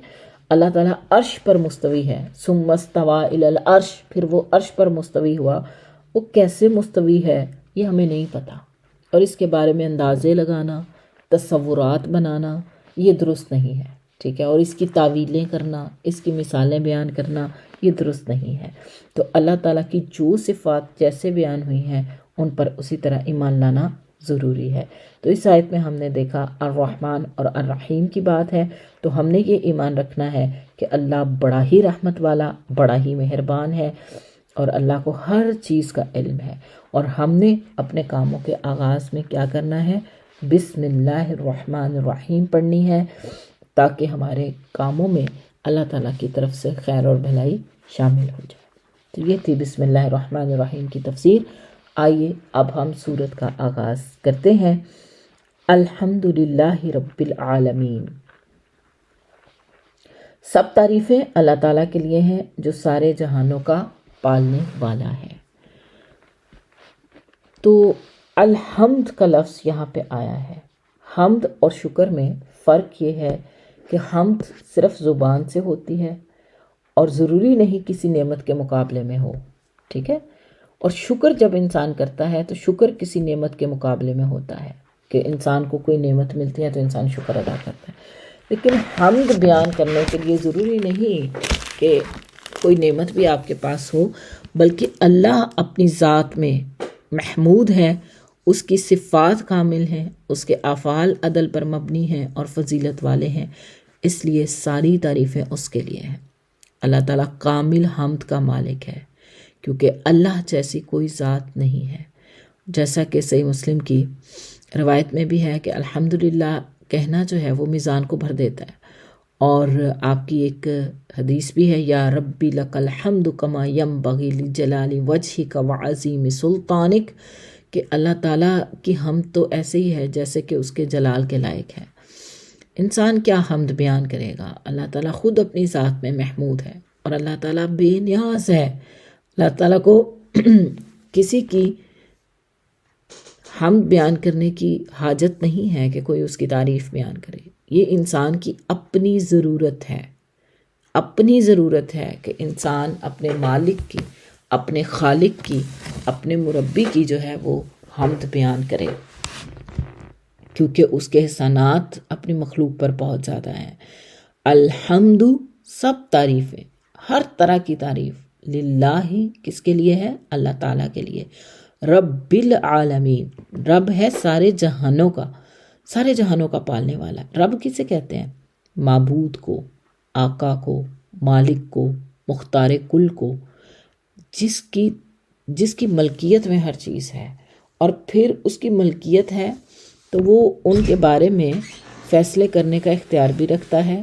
اللہ تعالیٰ عرش پر مستوی ہے، ثم استویٰ الی العرش، پھر وہ عرش پر مستوی ہوا، وہ کیسے مستوی ہے یہ ہمیں نہیں پتہ، اور اس کے بارے میں اندازے لگانا، تصورات بنانا یہ درست نہیں ہے۔ ٹھیک ہے، اور اس کی تعویلیں کرنا، اس کی مثالیں بیان کرنا یہ درست نہیں ہے۔ تو اللہ تعالیٰ کی جو صفات جیسے بیان ہوئی ہیں ان پر اسی طرح ایمان لانا ضروری ہے۔ تو اس آیت میں ہم نے دیکھا الرحمن اور الرحیم کی بات ہے، تو ہم نے یہ ایمان رکھنا ہے کہ اللہ بڑا ہی رحمت والا، بڑا ہی مہربان ہے، اور اللہ کو ہر چیز کا علم ہے، اور ہم نے اپنے کاموں کے آغاز میں کیا کرنا ہے؟ بسم اللہ الرحمن الرحیم پڑھنی ہے، تاکہ ہمارے کاموں میں اللہ تعالیٰ کی طرف سے خیر اور بھلائی شامل ہو جائے۔ تو یہ تھی بسم اللہ الرحمن الرحیم کی تفسیر۔ آئیے اب ہم سورت کا آغاز کرتے ہیں۔ الحمدللہ رب العالمین، سب تعریفیں اللہ تعالیٰ کے لیے ہیں جو سارے جہانوں کا پالنے والا ہے۔ تو الحمد کا لفظ یہاں پہ آیا ہے۔ حمد اور شکر میں فرق یہ ہے کہ حمد صرف زبان سے ہوتی ہے اور ضروری نہیں کسی نعمت کے مقابلے میں ہو۔ ٹھیک ہے، اور شکر جب انسان کرتا ہے تو شکر کسی نعمت کے مقابلے میں ہوتا ہے، کہ انسان کو کوئی نعمت ملتی ہے تو انسان شکر ادا کرتا ہے۔ لیکن حمد بیان کرنے کے لیے ضروری نہیں کہ کوئی نعمت بھی آپ کے پاس ہو، بلکہ اللہ اپنی ذات میں محمود ہے، اس کی صفات کامل ہیں، اس کے افعال عدل پر مبنی ہیں اور فضیلت والے ہیں، اس لیے ساری تعریفیں اس کے لیے ہیں۔ اللہ تعالیٰ کامل حمد کا مالک ہے، کیونکہ اللہ جیسی کوئی ذات نہیں ہے۔ جیسا کہ صحیح مسلم کی روایت میں بھی ہے کہ الحمدللہ کہنا جو ہے وہ میزان کو بھر دیتا ہے، اور آپ کی ایک حدیث بھی ہے، یا ربی لک الحمد کما ینبغی لجلال وجہک وعظیم سلطانک، کہ اللہ تعالیٰ کی حمد تو ایسے ہی ہے جیسے کہ اس کے جلال کے لائق ہے۔ انسان کیا حمد بیان کرے گا؟ اللہ تعالیٰ خود اپنی ذات میں محمود ہے، اور اللہ تعالیٰ بے نیاز ہے۔ اللہ تعالیٰ کو کسی کی حمد بیان کرنے کی حاجت نہیں ہے کہ کوئی اس کی تعریف بیان کرے۔ یہ انسان کی اپنی ضرورت ہے، اپنی ضرورت ہے کہ انسان اپنے مالک کی، اپنے خالق کی، اپنے مربی کی جو ہے وہ حمد بیان کرے، کیونکہ اس کے احسانات اپنی مخلوق پر بہت زیادہ ہیں۔ الحمد سب تعریفیں، ہر طرح کی تعریف للہ، کس کے لیے ہے؟ اللہ تعالیٰ کے لیے۔ رب العالمین، رب ہے سارے جہانوں کا، سارے جہانوں کا پالنے والا۔ رب کسے کہتے ہیں؟ معبود کو، آقا کو، مالک کو، مختار کل کو، جس کی ملکیت میں ہر چیز ہے، اور پھر اس کی ملکیت ہے تو وہ ان کے بارے میں فیصلے کرنے کا اختیار بھی رکھتا ہے،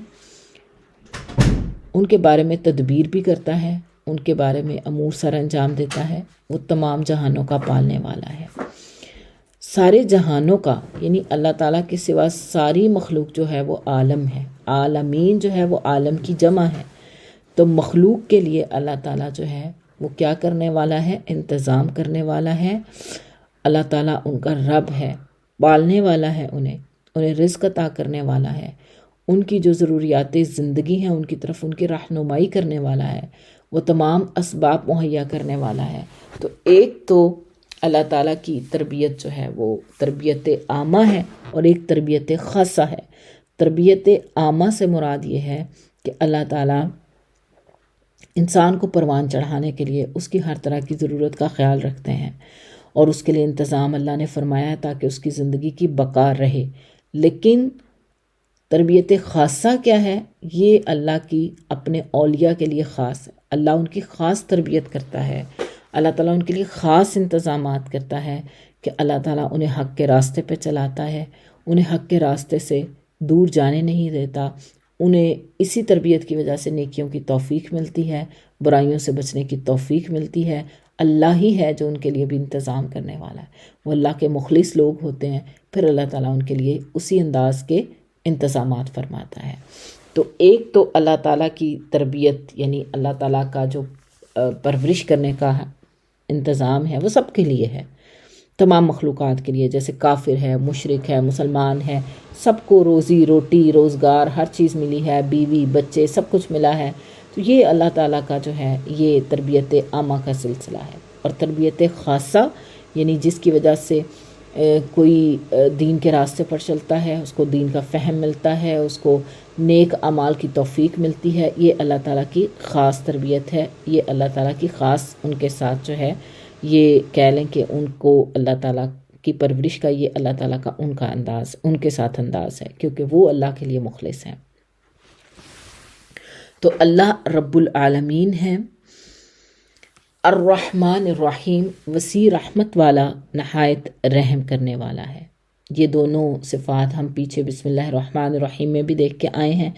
ان کے بارے میں تدبیر بھی کرتا ہے، ان کے بارے میں امور سر انجام دیتا ہے۔ وہ تمام جہانوں کا پالنے والا ہے، سارے جہانوں کا، یعنی اللہ تعالیٰ کے سوا ساری مخلوق جو ہے وہ عالم ہے۔ عالمین جو ہے وہ عالم کی جمع ہے، تو مخلوق کے لیے اللہ تعالیٰ جو ہے وہ کیا کرنے والا ہے؟ انتظام کرنے والا ہے۔ اللہ تعالیٰ ان کا رب ہے، پالنے والا ہے، انہیں رزق عطا کرنے والا ہے، ان کی جو ضروریات زندگی ہیں ان کی طرف ان کی رہنمائی کرنے والا ہے، وہ تمام اسباب مہیا کرنے والا ہے۔ تو ایک تو اللہ تعالیٰ کی تربیت جو ہے وہ تربیت عامہ ہے، اور ایک تربیت خاصہ ہے۔ تربیت عامہ سے مراد یہ ہے کہ اللہ تعالیٰ انسان کو پروان چڑھانے کے لیے اس کی ہر طرح کی ضرورت کا خیال رکھتے ہیں، اور اس کے لیے انتظام اللہ نے فرمایا ہے تاکہ اس کی زندگی کی بقا رہے۔ لیکن تربیت خاصہ کیا ہے؟ یہ اللہ کی اپنے اولیاء کے لیے خاص ہے۔ اللہ ان کی خاص تربیت کرتا ہے، اللہ تعالیٰ ان کے لیے خاص انتظامات کرتا ہے کہ اللہ تعالیٰ انہیں حق کے راستے پہ چلاتا ہے، انہیں حق کے راستے سے دور جانے نہیں دیتا، انہیں اسی تربیت کی وجہ سے نیکیوں کی توفیق ملتی ہے، برائیوں سے بچنے کی توفیق ملتی ہے۔ اللہ ہی ہے جو ان کے لیے بھی انتظام کرنے والا ہے۔ وہ اللہ کے مخلص لوگ ہوتے ہیں، پھر اللہ تعالیٰ ان کے لیے اسی انداز کے انتظامات فرماتا ہے۔ تو ایک تو اللہ تعالیٰ کی تربیت، یعنی اللہ تعالیٰ کا جو پرورش کرنے کا انتظام ہے وہ سب کے لیے ہے، تمام مخلوقات کے لیے، جیسے کافر ہے، مشرک ہے، مسلمان ہے، سب کو روزی روٹی، روزگار، ہر چیز ملی ہے، بیوی بچے سب کچھ ملا ہے۔ تو یہ اللہ تعالیٰ کا جو ہے یہ تربیت عامہ کا سلسلہ ہے۔ اور تربیت خاصہ یعنی جس کی وجہ سے کوئی دین کے راستے پر چلتا ہے، اس کو دین کا فہم ملتا ہے، اس کو نیک اعمال کی توفیق ملتی ہے، یہ اللہ تعالیٰ کی خاص تربیت ہے، یہ اللہ تعالیٰ کی خاص ان کے ساتھ جو ہے یہ کہہ لیں کہ ان کو اللہ تعالیٰ کی پرورش کا یہ اللہ تعالیٰ کا ان کا انداز، ان کے ساتھ انداز ہے، کیونکہ وہ اللہ کے لیے مخلص ہیں۔ تو اللہ رب العالمین ہے، الرحمن الرحیم، وسیع رحمت والا، نہایت رحم کرنے والا ہے۔ یہ دونوں صفات ہم پیچھے بسم اللہ الرحمن الرحیم میں بھی دیکھ کے آئے ہیں،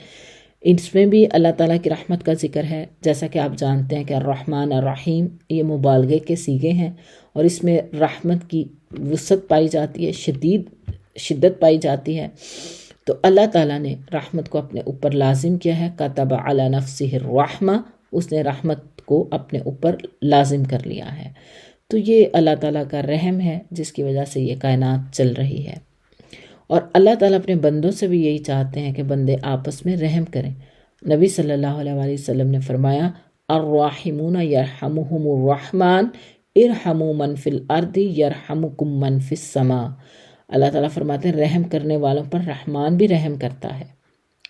اس میں بھی اللہ تعالیٰ کی رحمت کا ذکر ہے۔ جیسا کہ آپ جانتے ہیں کہ الرحمن الرحیم یہ مبالغے کے صیغے ہیں، اور اس میں رحمت کی وسعت پائی جاتی ہے، شدت پائی جاتی ہے۔ تو اللہ تعالیٰ نے رحمت کو اپنے اوپر لازم کیا ہے، کتب علی نفسہ الرحمہ، اس نے رحمت کو اپنے اوپر لازم کر لیا ہے۔ تو یہ اللہ تعالیٰ کا رحم ہے جس کی وجہ سے یہ کائنات چل رہی ہے، اور اللہ تعالیٰ اپنے بندوں سے بھی یہی چاہتے ہیں کہ بندے آپس میں رحم کریں۔ نبی صلی اللہ علیہ وآلہ وسلم نے فرمایا، الراحمون یرحمہم الرحمن ارحموا من فی الارض یرحمکم من فی السماء۔ اللہ تعالیٰ فرماتے ہیں رحم کرنے والوں پر رحمان بھی رحم کرتا ہے،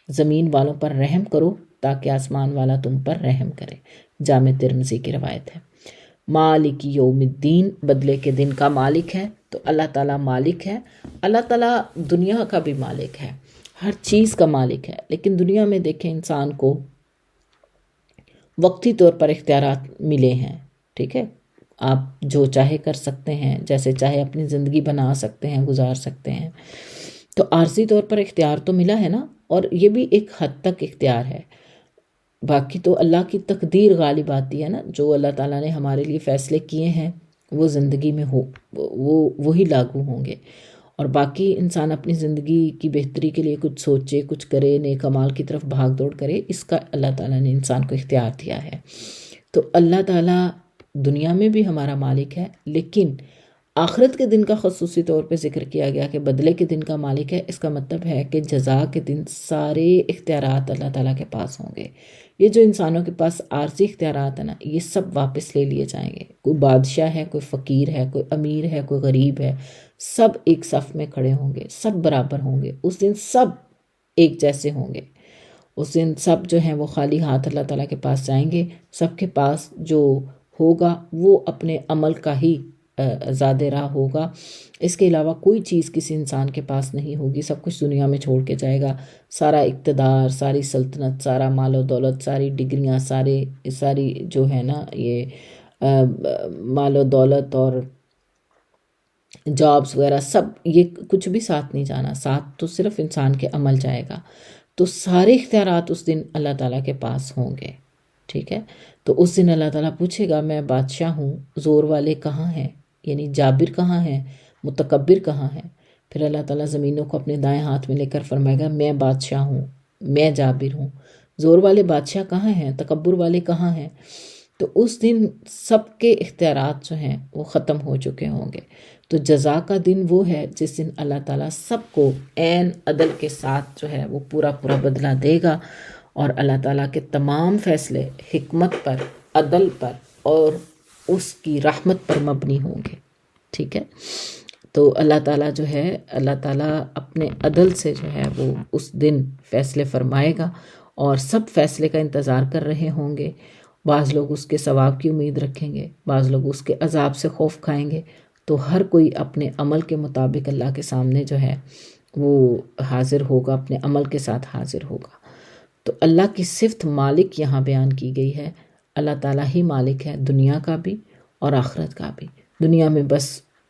زمین والوں پر رحم کرو تاکہ آسمان والا تم پر رحم کرے۔ جامع ترمذی کی روایت ہے۔ مالک یوم الدین، بدلے کے دن کا مالک ہے۔ تو اللہ تعالیٰ مالک ہے، اللہ تعالیٰ دنیا کا بھی مالک ہے، ہر چیز کا مالک ہے، لیکن دنیا میں دیکھیں انسان کو وقتی طور پر اختیارات ملے ہیں، ٹھیک ہے، آپ جو چاہے کر سکتے ہیں، جیسے چاہے اپنی زندگی بنا سکتے ہیں، گزار سکتے ہیں، تو عارضی طور پر اختیار تو ملا ہے نا، اور یہ بھی ایک حد تک اختیار ہے، باقی تو اللہ کی تقدیر غالب آتی ہے نا، جو اللہ تعالیٰ نے ہمارے لیے فیصلے کیے ہیں وہ زندگی میں وہی لاگو ہوں گے، اور باقی انسان اپنی زندگی کی بہتری کے لیے کچھ سوچے، کچھ کرے، نیک اعمال کی طرف بھاگ دوڑ کرے، اس کا اللہ تعالیٰ نے انسان کو اختیار دیا ہے۔ تو اللہ تعالیٰ دنیا میں بھی ہمارا مالک ہے، لیکن آخرت کے دن کا خصوصی طور پہ ذکر کیا گیا کہ بدلے کے دن کا مالک ہے، اس کا مطلب ہے کہ جزا کے دن سارے اختیارات اللہ تعالیٰ کے پاس ہوں گے۔ یہ جو انسانوں کے پاس عارضی اختیارات ہیں نا، یہ سب واپس لے لیے جائیں گے، کوئی بادشاہ ہے، کوئی فقیر ہے، کوئی امیر ہے، کوئی غریب ہے، سب ایک صف میں کھڑے ہوں گے، سب برابر ہوں گے، اس دن سب ایک جیسے ہوں گے، اس دن سب جو ہیں وہ خالی ہاتھ اللہ تعالیٰ کے پاس جائیں گے، سب کے پاس جو ہوگا وہ اپنے عمل کا ہی زاد راہ ہوگا، اس کے علاوہ کوئی چیز کسی انسان کے پاس نہیں ہوگی، سب کچھ دنیا میں چھوڑ کے جائے گا، سارا اقتدار، ساری سلطنت، سارا مال و دولت، ساری ڈگریاں، ساری جو ہے نا یہ مال و دولت اور جابز وغیرہ، سب یہ کچھ بھی ساتھ نہیں جانا، ساتھ تو صرف انسان کے عمل جائے گا، تو سارے اختیارات اس دن اللہ تعالیٰ کے پاس ہوں گے، ٹھیک ہے۔ تو اس دن اللہ تعالیٰ پوچھے گا میں بادشاہ ہوں، زور والے کہاں ہیں، یعنی جابر کہاں ہیں، متکبر کہاں ہیں؟ پھر اللہ تعالیٰ زمینوں کو اپنے دائیں ہاتھ میں لے کر فرمائے گا میں بادشاہ ہوں، میں جابر ہوں، زور والے بادشاہ کہاں ہیں، تکبر والے کہاں ہیں؟ تو اس دن سب کے اختیارات جو ہیں وہ ختم ہو چکے ہوں گے۔ تو جزا کا دن وہ ہے جس دن اللہ تعالیٰ سب کو عین عدل کے ساتھ جو ہے وہ پورا بدلہ دے گا، اور اللہ تعالیٰ کے تمام فیصلے حکمت پر، عدل پر اور اس کی رحمت پر مبنی ہوں گے، ٹھیک ہے۔ تو اللہ تعالیٰ جو ہے، اللہ تعالیٰ اپنے عدل سے جو ہے وہ اس دن فیصلے فرمائے گا، اور سب فیصلے کا انتظار کر رہے ہوں گے، بعض لوگ اس کے ثواب کی امید رکھیں گے، بعض لوگ اس کے عذاب سے خوف کھائیں گے، تو ہر کوئی اپنے عمل کے مطابق اللہ کے سامنے جو ہے وہ حاضر ہوگا، اپنے عمل کے ساتھ حاضر ہوگا۔ تو اللہ کی صفت مالک یہاں بیان کی گئی ہے، اللہ تعالیٰ ہی مالک ہے، دنیا کا بھی اور آخرت کا بھی۔ دنیا میں بس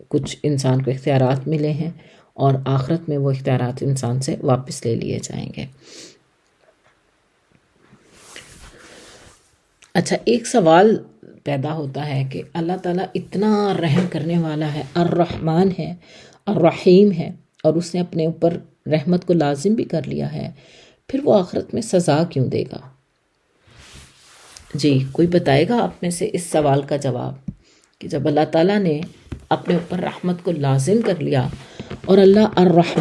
کچھ انسان کو اختیارات ملے ہیں، اور آخرت میں وہ اختیارات انسان سے واپس لے لیے جائیں گے۔ اچھا، ایک سوال پیدا ہوتا ہے کہ اللہ تعالیٰ اتنا رحم کرنے والا ہے، الرحمن ہے، الرحیم ہے، اور اس نے اپنے اوپر رحمت کو لازم بھی کر لیا ہے، پھر وہ آخرت میں سزا کیوں دے گا؟ جی، کوئی بتائے گا آپ میں سے اس سوال کا جواب، کہ جب اللہ تعالیٰ نے اپنے اوپر رحمت کو لازم کر لیا اور اللہ الرحمن